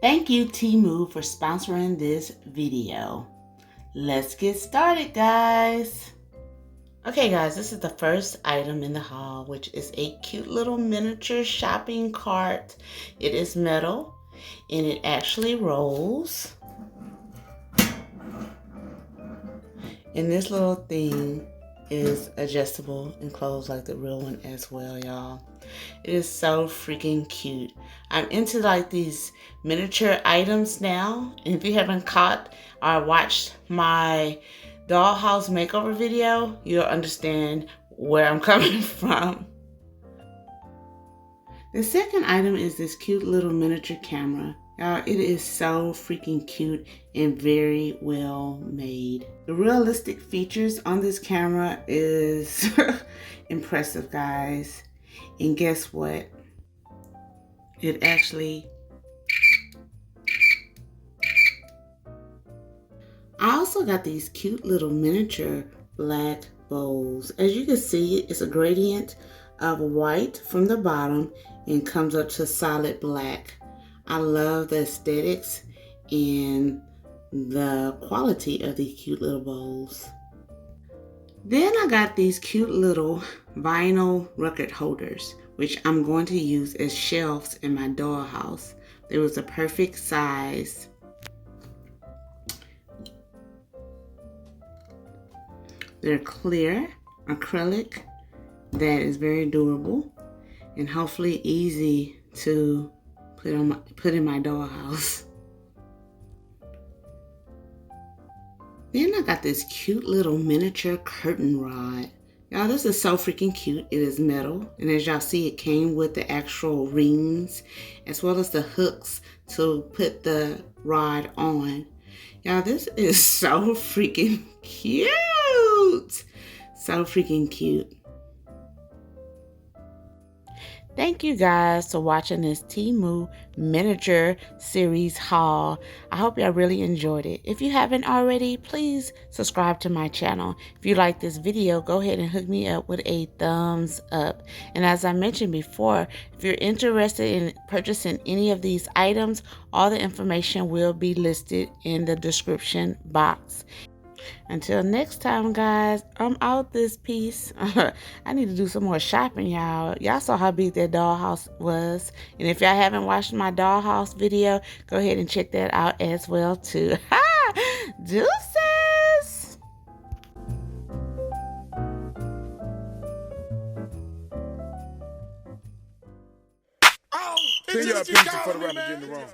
Thank you, Temu, for sponsoring this video. Let's get started, guys. Okay, guys, this is the first item in the haul, which is a cute little miniature shopping cart. It is metal, and it actually rolls. And this little thing is adjustable and closed like the real one as well, y'all. It is so freaking cute. I'm into like these miniature items now. And if you haven't caught or watched my dollhouse makeover video, you'll understand where I'm coming from. The second item is this cute little miniature camera. Y'all, it is so freaking cute and very well made. The realistic features on this camera is impressive, guys. And guess what? It actually... I also got these cute little miniature black bowls. As you can see, it's a gradient of white from the bottom and comes up to solid black. I love the aesthetics and the quality of these cute little bowls. Then I got these cute little vinyl record holders, which I'm going to use as shelves in my dollhouse. It was a perfect size. They're clear acrylic that is very durable and hopefully easy to put in my dollhouse. Then I got this cute little miniature curtain rod. Y'all, this is so freaking cute. It is metal, and as y'all see, it came with the actual rings as well as the hooks to put the rod on. Y'all, this is so freaking cute. So freaking cute. Thank you guys for watching this Temu miniature series haul. I hope y'all really enjoyed it. If you haven't already, please subscribe to my channel. If you like this video, go ahead and hook me up with a thumbs up. And as I mentioned before, if you're interested in purchasing any of these items, all the information will be listed in the description box. Until next time, guys, I'm out this piece. I need to do some more shopping, y'all. Y'all saw how big that dollhouse was. And if y'all haven't watched my dollhouse video, go ahead and check that out as well, too. Deuces! Send your opinion for the rapper getting it wrong.